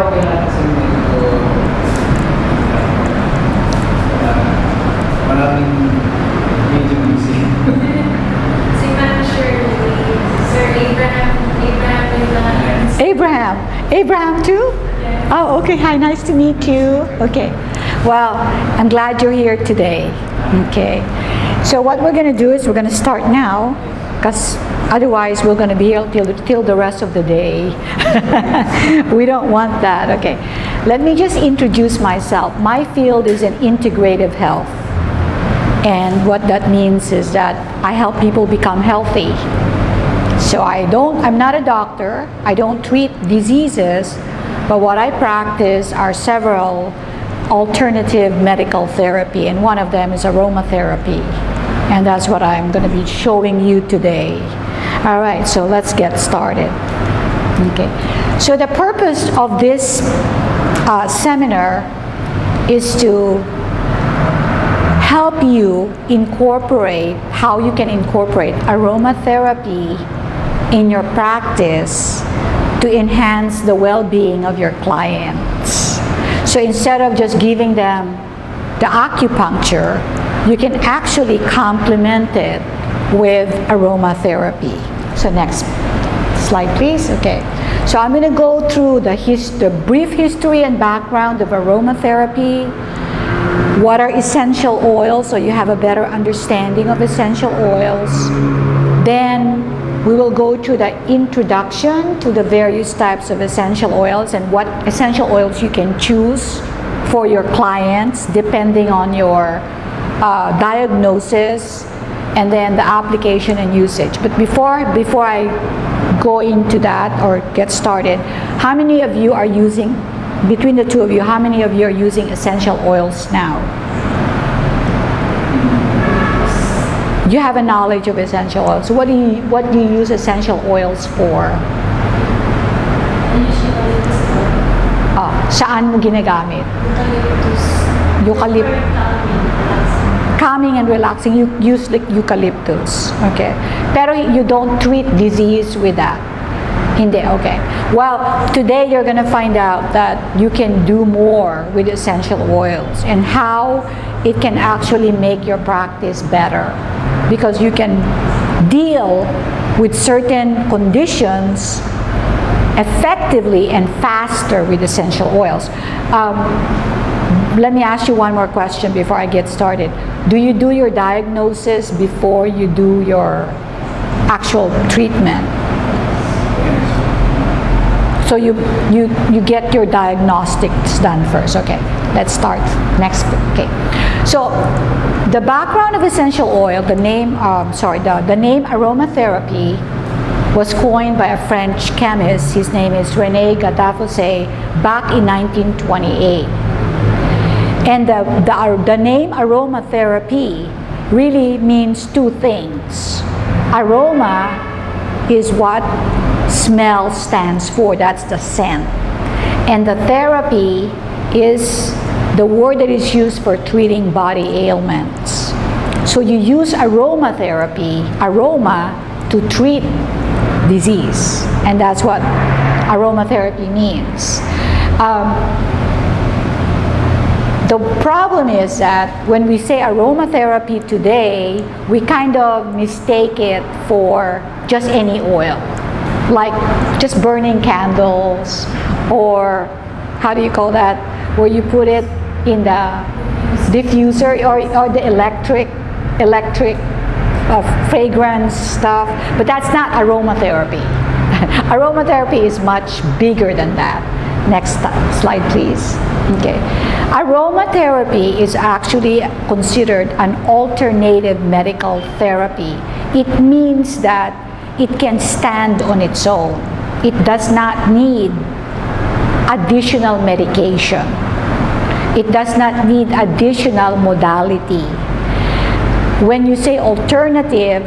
okay lang kasi medyo maraming medyo busy. Si Ma'am Shirley, Sir Abraham Abraham too? Yes. Oh, okay. Hi, nice to meet you. Okay. Well, I'm glad you're here today. Okay. So what we're going to do is we're going to start now, because otherwise we're going to be here till the rest of the day. We don't want that. Okay. Let me just introduce myself. My field is in integrative health. And what that means is that I help people become healthy. So I'm not a doctor, I don't treat diseases, but what I practice are several alternative medical therapy, and one of them is aromatherapy. And that's what I'm going to be showing you today. All right, so let's get started. Okay, so the purpose of this seminar is to help you incorporate how you can incorporate aromatherapy in your practice to enhance the well-being of your clients. So instead of just giving them the acupuncture, you can actually complement it with aromatherapy. So next slide, please. Okay. So I'm going to go through the brief history and background of aromatherapy. What are essential oils, so you have a better understanding of essential oils. Then we will go to the introduction to the various types of essential oils and what essential oils you can choose for your clients depending on your diagnosis, and then the application and usage. But before I go into that or get started, how many of you are using, between the two of you, how many of you are using essential oils now? You have a knowledge of essential oils. So what do you use essential oils for? Saan mo ginagamit? Eucalyptus. Calming and relaxing. You use like eucalyptus. Okay. Pero you don't treat disease with that. Hindi, okay. Well, today you're going to find out that you can do more with essential oils and how it can actually make your practice better, because you can deal with certain conditions effectively and faster with essential oils. Let me ask you one more question before I get started. Do you do your diagnosis before you do your actual treatment? So you get your diagnostics done first. Okay, let's start. Next. Okay. So the background of essential oil, the name aromatherapy was coined by a French chemist. His name is René Gattefossé back in 1928. And the name aromatherapy really means two things. Aroma is what smell stands for, that's the scent. And the therapy is the word that is used for treating body ailments. So you use aromatherapy, aroma, to treat disease. And that's what aromatherapy means. The problem is that when we say aromatherapy today, we kind of mistake it for just any oil. Like just burning candles, or how do you call that, where you put it in the diffuser or the electric fragrance stuff. But that's not aromatherapy. Aromatherapy is much bigger than that. Next slide, please. Okay. Aromatherapy is actually considered an alternative medical therapy. It means that it can stand on its own. It does not need additional medication. It does not need additional modality. When you say alternative,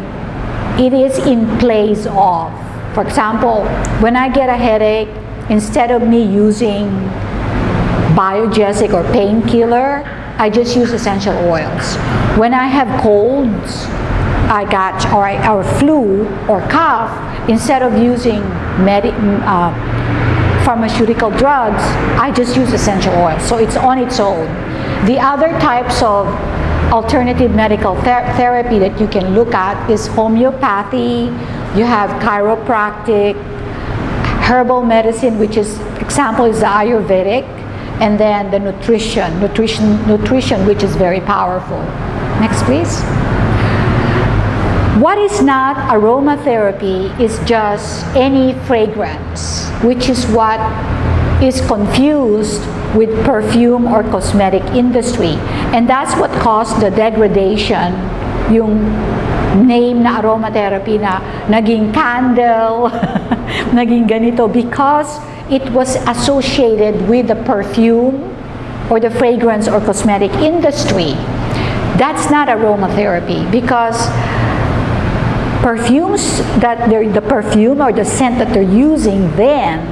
it is in place of. For example, when I get a headache, instead of me using biogesic or painkiller, I just use essential oils. When I have colds, or flu or cough, instead of using pharmaceutical drugs, I just use essential oil. So it's on its own. The other types of alternative medical therapy that you can look at is homeopathy, you have chiropractic, herbal medicine, which is, example is the Ayurvedic, and then the nutrition, which is very powerful. Next, please. What is not aromatherapy is just any fragrance, which is what is confused with perfume or cosmetic industry. And that's what caused the degradation, yung name na aromatherapy na naging candle, naging ganito, because it was associated with the perfume or the fragrance or cosmetic industry. That's not aromatherapy, because perfumes the perfume or the scent that they're using then,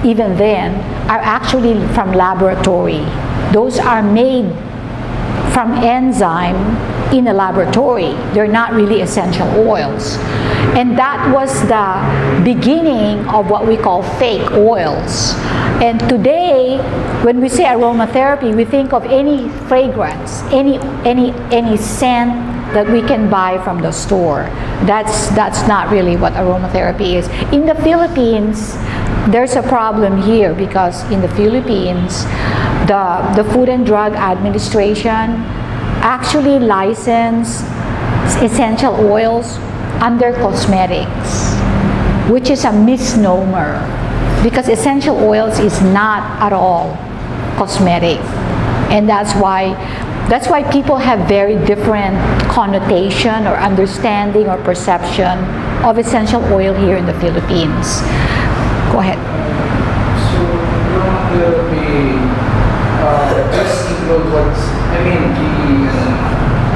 even then, are actually from laboratory. Those are made from enzyme in a laboratory. They're not really essential oils. And that was the beginning of what we call fake oils. And today, when we say aromatherapy, we think of any fragrance, any scent that we can buy from the store. That's not really what aromatherapy is. In the Philippines, there's a problem here because in the Philippines, the Food and Drug Administration actually licensed essential oils under cosmetics, which is a misnomer because essential oils is not at all cosmetic. And that's why people have very different connotation or understanding or perception of essential oil here in the Philippines. Go ahead. So, aromatherapy just include what's,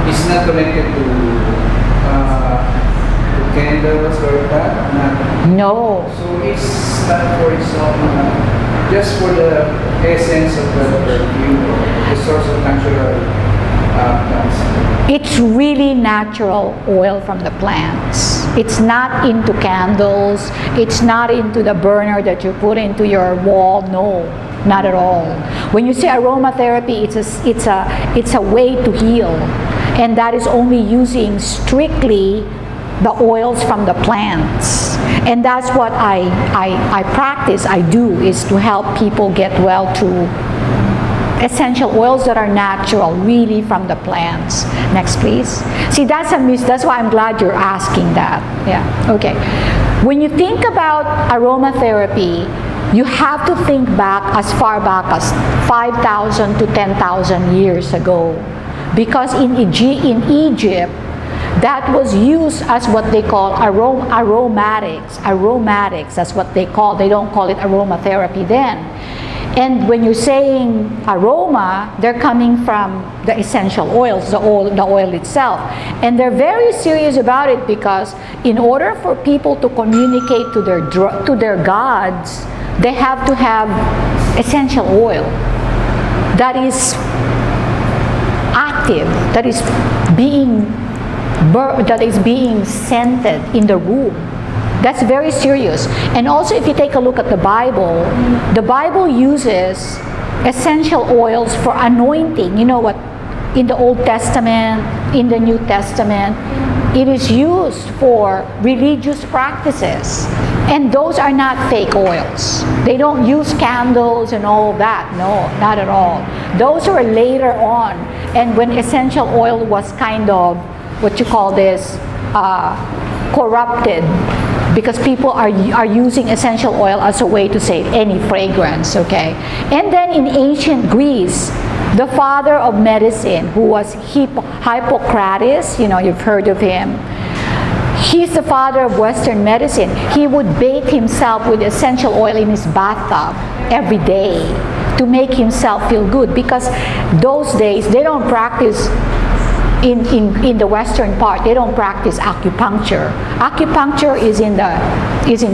it's not connected to candles or that? Not. No. So it's not for its own, just for the essence of the perfume, the source of natural plants. It's really natural oil from the plants. It's not into candles. It's not into the burner that you put into your wall. No, not at all. When you say aromatherapy, it's a way to heal, and that is only using strictly the oils from the plants. And that's what I practice, I do, is to help people get well through essential oils that are natural, really from the plants. Next, please. See, that's why I'm glad you're asking that. Yeah, okay. When you think about aromatherapy, you have to think back as far back as 5,000 to 10,000 years ago. Because in Egypt, that was used as what they call aromatics. Aromatics, that's what they call. They don't call it aromatherapy then. And when you're saying aroma, they're coming from the essential oils, the oil itself. And they're very serious about it because in order for people to communicate to their gods, they have to have essential oil that is active, that is being scented in the room. That's very serious. And also, if you take a look at the Bible uses essential oils for anointing. You know what? In the Old Testament, in the New Testament, it is used for religious practices. And those are not fake oils. They don't use candles and all of that. No, not at all. Those are later on. And when essential oil was kind of, what you call this, corrupted, because people are using essential oil as a way to save any fragrance, okay? And then in ancient Greece, the father of medicine, who was Hippocrates, you've heard of him. He's the father of Western medicine. He would bathe himself with essential oil in his bathtub every day to make himself feel good, because those days they don't practice in the western part, they don't practice acupuncture. Acupuncture is in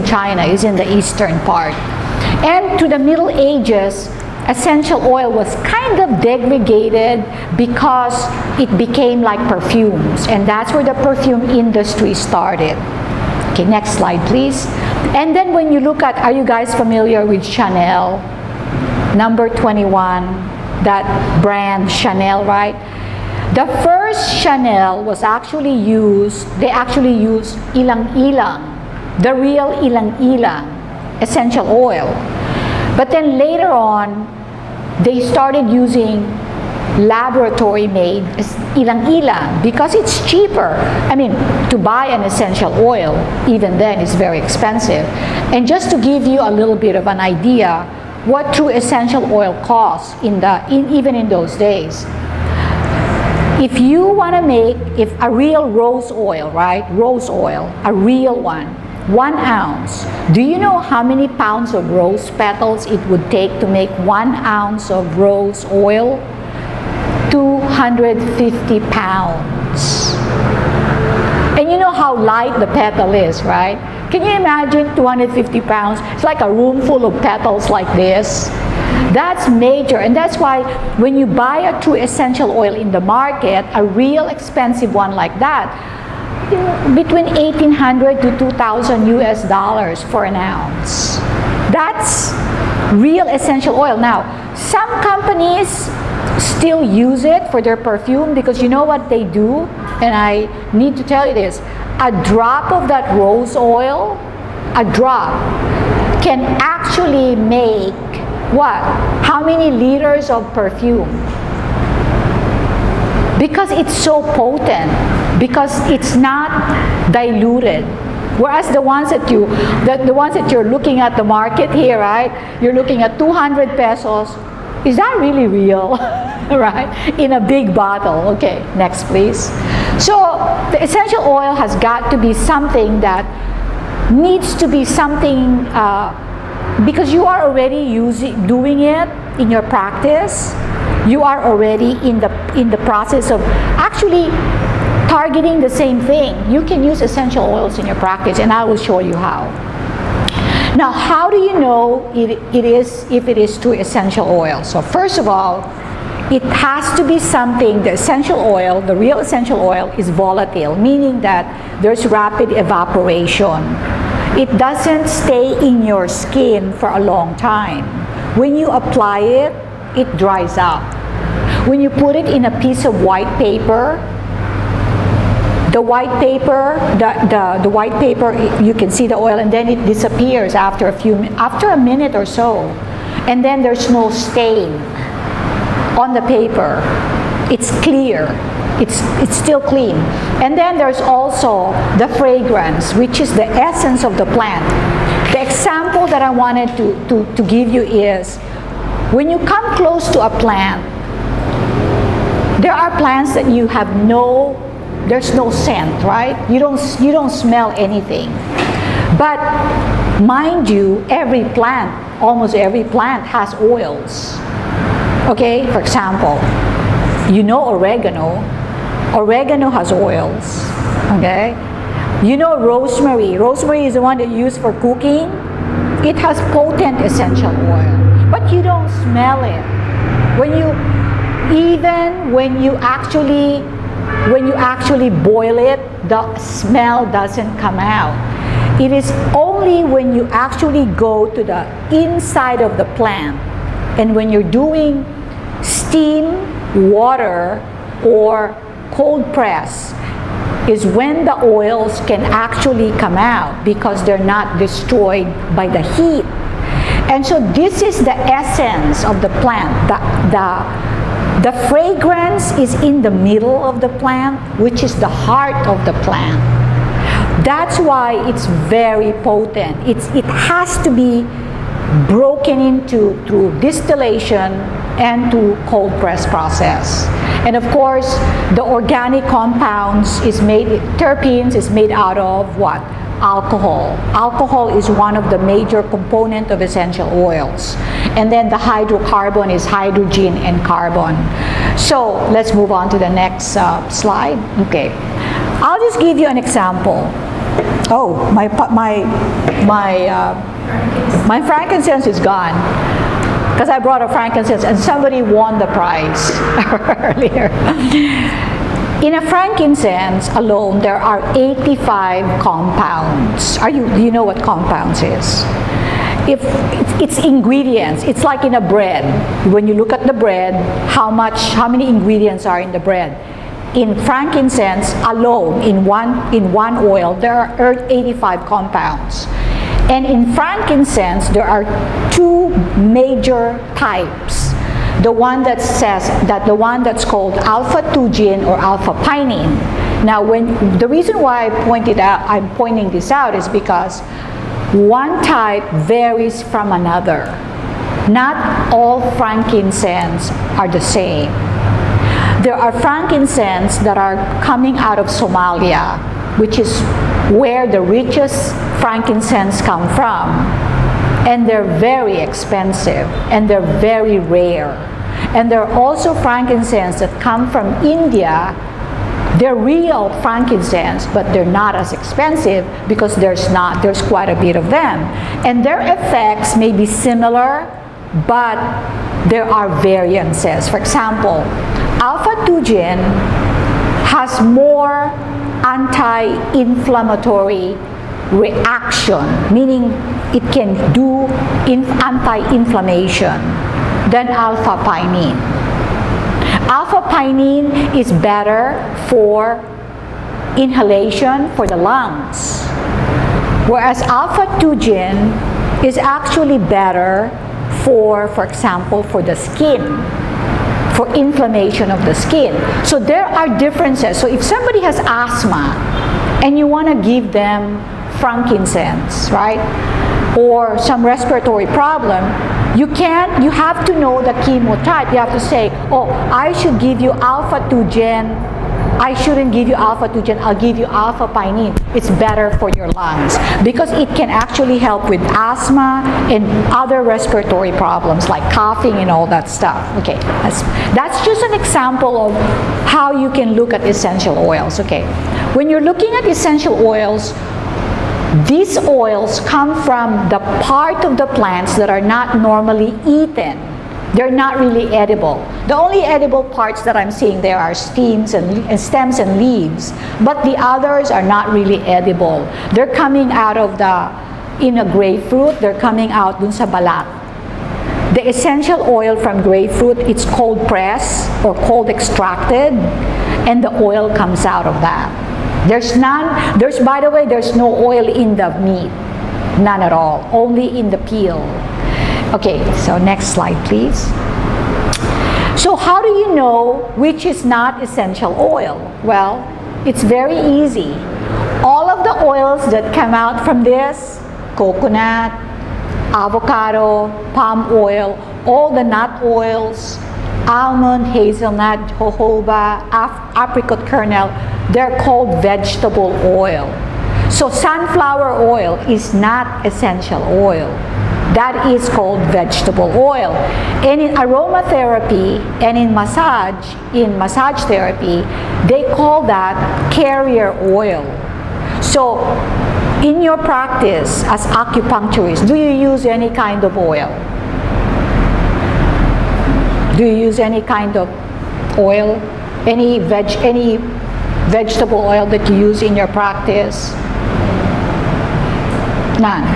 China, is in the eastern part. And to the Middle Ages, essential oil was kind of degraded because it became like perfumes, and that's where the perfume industry started. Okay, next slide, please. And then when you look at, are you guys familiar with Chanel? Number 21, that brand Chanel, right? The first Chanel was actually used, they actually used ilang-ilang, the real ilang-ilang essential oil. But then later on, they started using laboratory-made ilang-ilang because it's cheaper. I mean, to buy an essential oil, even then, is very expensive. And just to give you a little bit of an idea what true essential oil costs even in those days. If you want to make a real rose oil, right? Rose oil, a real one, 1 ounce. Do you know how many pounds of rose petals it would take to make 1 ounce of rose oil? 250 pounds. And you know how light the petal is, right? Can you imagine 250 pounds? It's like a room full of petals like this. That's major, and that's why when you buy a true essential oil in the market, a real expensive one like that, between 1,800 to 2,000 US dollars for an ounce. That's real essential oil. Now, some companies still use it for their perfume because you know what they do? And I need to tell you this. A drop of that rose oil, a drop, can actually make what? How many liters of perfume? Because it's so potent, because it's not diluted. Whereas the ones that you're looking at the market here, right? You're looking at 200 pesos. Is that really real? Right? In a big bottle. Okay, next please. So the essential oil has got to be something that needs to be something because you are already doing it in your practice. You are already in the process of actually targeting the same thing. You can use essential oils in your practice, and I will show you how. Now, how do you know if it is true essential oil? So first of all, it has to be something, the essential oil, the real essential oil is volatile, meaning that there's rapid evaporation. It doesn't stay in your skin for a long time. When you apply it, it dries up. When you put it in a piece of white paper, the white paper, you can see the oil, and then it disappears after a minute or so, and then there's no stain on the paper. It's clear. It's still clean. And then there's also the fragrance, which is the essence of the plant. The example that I wanted to give you is, when you come close to a plant, there are plants that you have there's no scent, right? You don't smell anything. But mind you, almost every plant has oils. Okay, for example, you know oregano. Oregano has oils. Okay, you know rosemary. Rosemary is the one that you use for cooking. It has potent essential oil, but you don't smell it. When you actually boil it, the smell doesn't come out. It is only when you actually go to the inside of the plant, and when you're doing steam, water, or cold press, is when the oils can actually come out because they're not destroyed by the heat. And so this is the essence of the plant. The fragrance is in the middle of the plant, which is the heart of the plant. That's why it's very potent. It has to be broken into through distillation and through cold press process. And of course, the organic compounds terpenes is made out of what? Alcohol. Alcohol is one of the major components of essential oils. And then the hydrocarbon is hydrogen and carbon. So let's move on to the next slide. Okay, I'll just give you an example. Oh, my frankincense is gone because I brought a frankincense and somebody won the prize earlier. In a frankincense alone, there are 85 compounds. Do you know what compounds is? If it's ingredients, it's like in a bread. When you look at the bread, how many ingredients are in the bread? In frankincense alone, in one oil, there are 85 compounds. And in frankincense, there are two major types. The one that's called alpha-2-gin or alpha-pinene. Now, the reason why I'm pointing this out is because one type varies from another. Not all frankincense are the same. There are frankincense that are coming out of Somalia, which is where the richest frankincense come from. And they're very expensive, and they're very rare. And there are also frankincense that come from India. They're real frankincense, but they're not as expensive because there's quite a bit of them. And their effects may be similar, but there are variances. For example, alpha-2-gin has more anti-inflammatory reaction, meaning it can do anti-inflammation than alpha-pinene. Alpha-pinene is better for inhalation for the lungs, whereas alpha-2-gin is actually better for example, for the skin, for inflammation of the skin. So there are differences. So if somebody has asthma and you want to give them frankincense, right? Or some respiratory problem, you have to know the chemotype. You have to say, oh, I should give you alpha-2-gin. I shouldn't give you alpha-2-gin. I'll give you alpha-pinene. It's better for your lungs because it can actually help with asthma and other respiratory problems like coughing and all that stuff. Okay, that's just an example of how you can look at essential oils. Okay, when you're looking at essential oils, these oils come from the part of the plants that are not normally eaten. They're not really edible. The only edible parts that I'm seeing there are stems and leaves, but the others are not really edible. They're coming out of in a grapefruit, they're coming out dun sa balat. The essential oil from grapefruit, it's cold pressed or cold extracted, and the oil comes out of that. By the way, there's no oil in the meat. None at all. Only in the peel. Okay, so next slide, please. So how do you know which is not essential oil? Well, it's very easy. All of the oils that come out from this, coconut, avocado, palm oil, all the nut oils, almond, hazelnut, jojoba, apricot kernel, they're called vegetable oil. So sunflower oil is not essential oil. That is called vegetable oil. And in aromatherapy and in massage therapy, they call that carrier oil. So in your practice as acupuncturist, do you use any kind of oil? Do you use any kind of oil? Any vegetable oil that you use in your practice? None.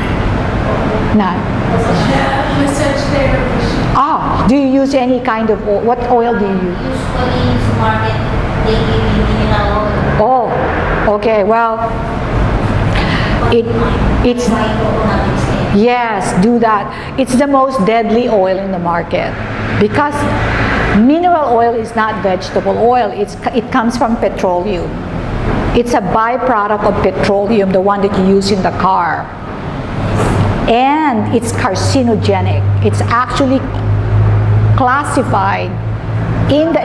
Massage therapy. Do you use any kind of oil? What oil do you use? Usually in the market, they give you mineral oil. Oh, okay. Well, it's yes, do that. It's the most deadly oil in the market because mineral oil is not vegetable oil. It comes from petroleum. It's a byproduct of petroleum, the one that you use in the car. And it's carcinogenic. It's actually classified in the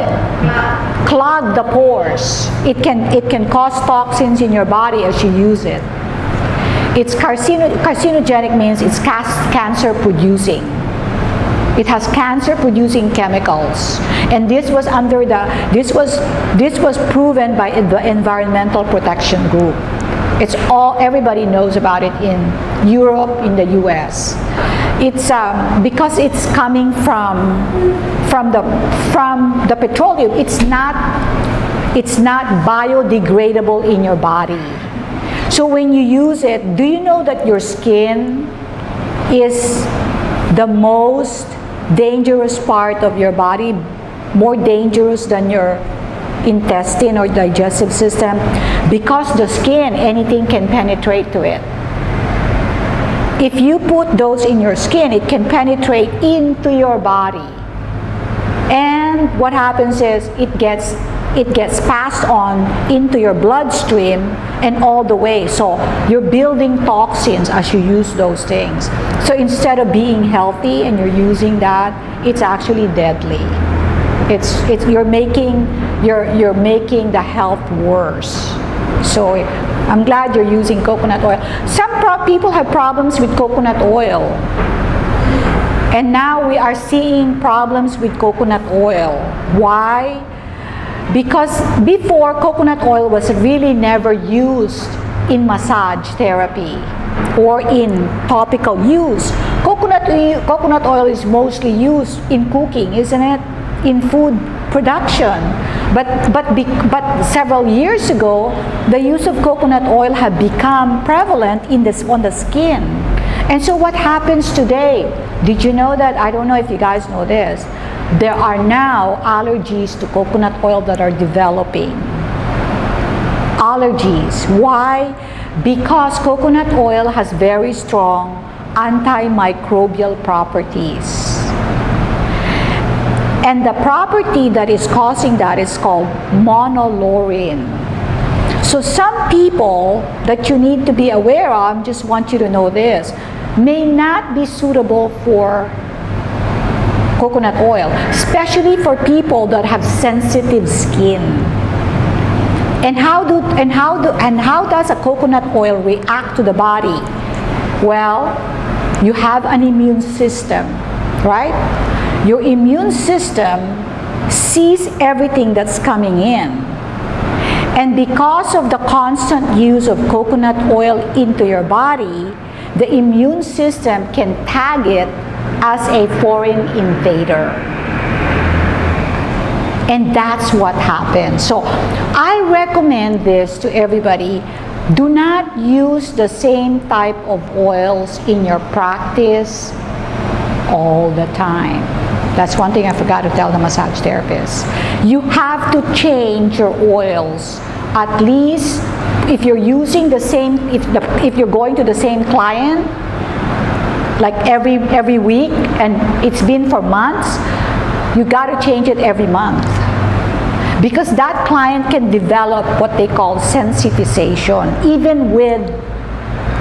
clog the pores. It can cause toxins in your body as you use it. It's carcinogenic means it's cancer producing. It has cancer producing chemicals, and this was proven by the Environmental Protection Group. Everybody knows about it in Europe, in the US. It's because it's coming from the petroleum. It's not It's not biodegradable in your body. So when you use it, do you know that your skin is the most dangerous part of your body, more dangerous than your intestine or digestive system? Because the skin, anything can penetrate to it. If you put those in your skin, it can penetrate into your body. And what happens is it gets passed on into your bloodstream and all the way. So you're building toxins as you use those things. So instead of being healthy and you're using that, it's actually deadly. You're making the health worse. So I'm glad you're using coconut oil. Some people have problems with coconut oil. And now we are seeing problems with coconut oil. Why? Because before, coconut oil was really never used in massage therapy or in topical use. Coconut oil is mostly used in cooking, isn't it? In food production. But several years ago, the use of coconut oil had become prevalent on the skin. And so what happens today? Did you know that? I don't know if you guys know this. There are now allergies to coconut oil that are developing. Allergies. Why? Because coconut oil has very strong antimicrobial properties. And the property that is causing that is called monolaurin. So some people that you need to be aware of, just want you to know this, may not be suitable for coconut oil, especially for people that have sensitive skin. And how does a coconut oil react to the body? Well, you have an immune system, right? Your immune system sees everything that's coming in. And because of the constant use of coconut oil into your body, the immune system can tag it as a foreign invader. And that's what happens. So I recommend this to everybody. Do not use the same type of oils in your practice all the time. That's one thing I forgot to tell the massage therapist. You have to change your oils. At least if you're using the same, if you're going to the same client, like every week, and it's been for months, you got to change it every month. Because that client can develop what they call sensitization, even with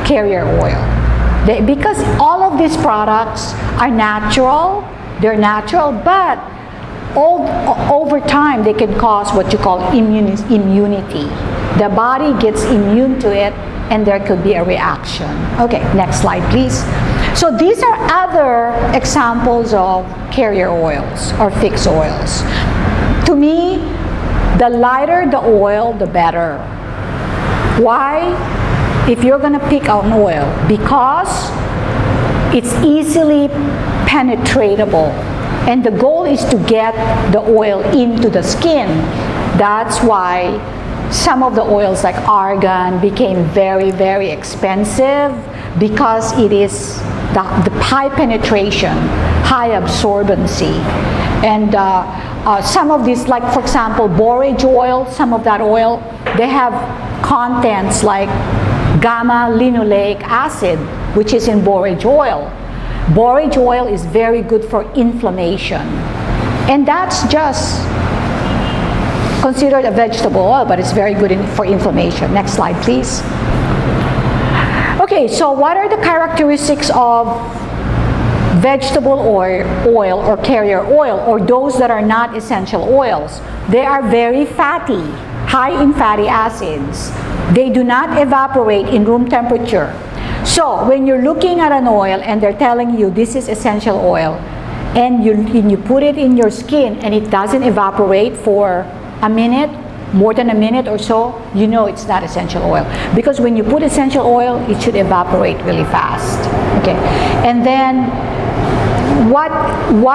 carrier oil. Because all of these products are natural, they're natural, but over time they can cause what you call immunity. The body gets immune to it and there could be a reaction. Okay, next slide please. So these are other examples of carrier oils or fixed oils. To me, the lighter the oil, the better. Why? If you're gonna pick an oil, because it's easily penetratable. And the goal is to get the oil into the skin. That's why some of the oils like argan became very, very expensive, because it is the high penetration, high absorbency. And some of these, like for example, borage oil, some of that oil, they have contents like gamma linoleic acid, which is in borage oil. Borage oil is very good for inflammation. And that's just considered a vegetable oil, but it's very good for inflammation. Next slide, please. Okay, so what are the characteristics of vegetable oil or carrier oil, or those that are not essential oils? They are very fatty, high in fatty acids. They do not evaporate in room temperature. So when you're looking at an oil and they're telling you this is essential oil, and you put it in your skin and it doesn't evaporate for a minute, more than a minute or so, you know it's not essential oil. Because when you put essential oil, it should evaporate really fast. Okay, and then what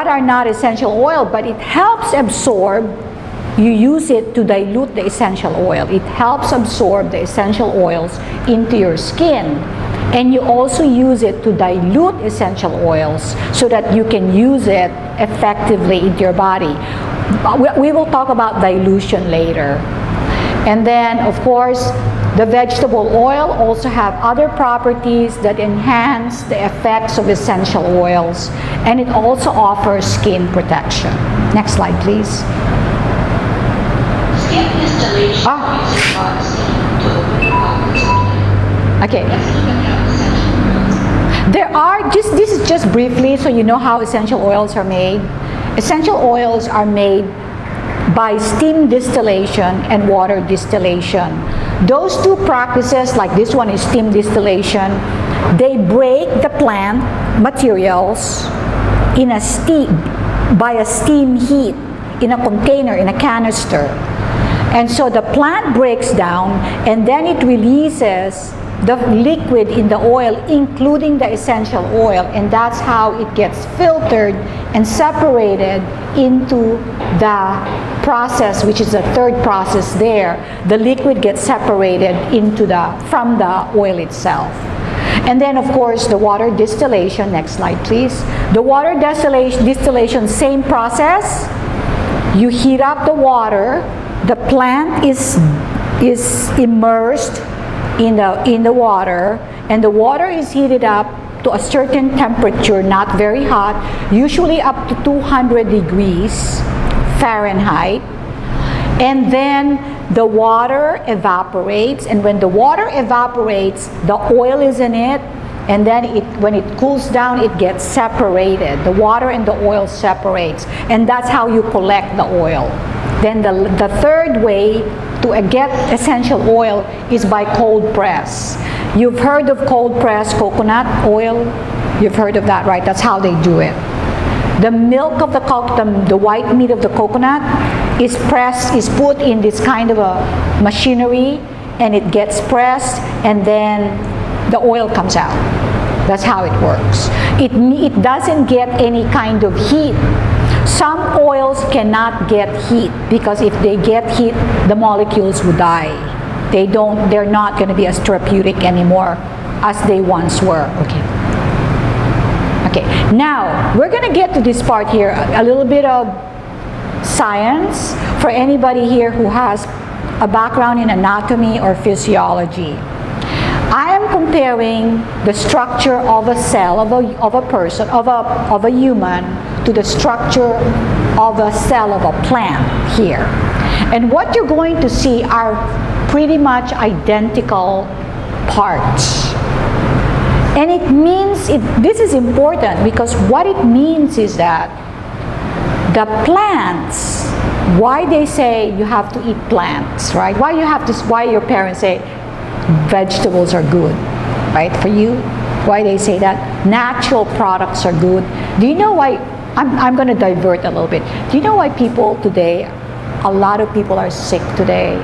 are not essential oil, but it helps absorb you use it to dilute the essential oil. It helps absorb the essential oils into your skin. And you also use it to dilute essential oils so that you can use it effectively into your body. We will talk about dilution later. And then, of course, the vegetable oil also have other properties that enhance the effects of essential oils, and it also offers skin protection. Next slide, please. Skin distillation uses hot steam to open the pockets of plant. Okay. Let's look at how essential There are, this is just briefly so you know how essential oils are made. Essential oils are made by steam distillation and water distillation. Those two practices, like this one is steam distillation, they break the plant materials in a by a steam heat in a container, in a canister. And so the plant breaks down and then it releases the liquid in the oil, including the essential oil, and that's how it gets filtered and separated into the process, which is the third process there. The liquid gets separated from the oil itself. And then, of course, the water distillation. Next slide, please. The water distillation, same process. You heat up the water. The plant is immersed in the water, and the water is heated up to a certain temperature, not very hot, usually up to 200 degrees Fahrenheit. And then the water evaporates, and when the water evaporates, the oil is in it, and then when it cools down, it gets separated. The water and the oil separates, and that's how you collect the oil. Then the third way to get essential oil is by cold press. You've heard of cold press coconut oil? You've heard of that, right? That's how they do it. The milk of the white meat of the coconut is put in this kind of a machinery, and it gets pressed, and then the oil comes out. That's how it works. It doesn't get any kind of heat. Some oils cannot get heat because if they get heat, the molecules would die. They're not going to be as therapeutic anymore as they once were. Okay, now we're going to get to this part here, a little bit of science for anybody here who has a background in anatomy or physiology. I am comparing the structure of a cell of a person, of a human, to the structure of a cell of a plant here. And what you're going to see are pretty much identical parts. And it means, this is important because what it means is that the plants, why they say you have to eat plants, right? Why your parents say vegetables are good, right? For you, why they say that natural products are good. Do you know why? I'm going to divert a little bit. Do you know why people today, a lot of people are sick today,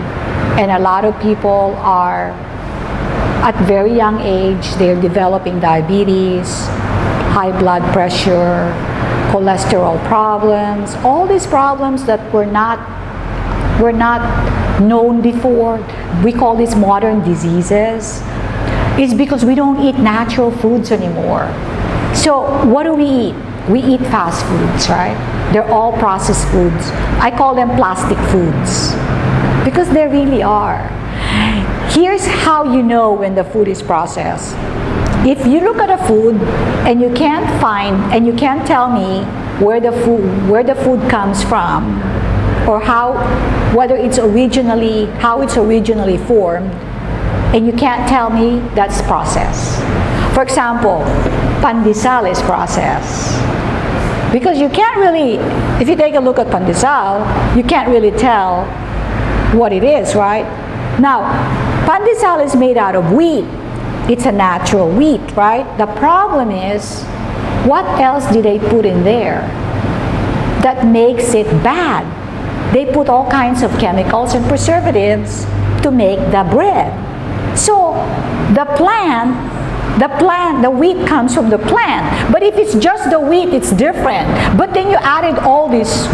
and a lot of people are at very young age, they're developing diabetes, high blood pressure, cholesterol problems, all these problems that were not known before. We call these modern diseases. It's because we don't eat natural foods anymore. So what do we eat? We eat fast foods, right? They're all processed foods. I call them plastic foods because they really are. Here's how you know when the food is processed. If you look at a food and you can't tell me where the food comes from, or how it's originally formed, and you can't tell me, that's processed. For example, pandesal is processed. Because you can't really, if you take a look at pandesal, you can't really tell what it is, right? Now, pandesal is made out of wheat. It's a natural wheat, right? The problem is, what else do they put in there that makes it bad? They put all kinds of chemicals and preservatives to make the bread. So the wheat comes from the plant. But if it's just the wheat, it's different. But then you added all this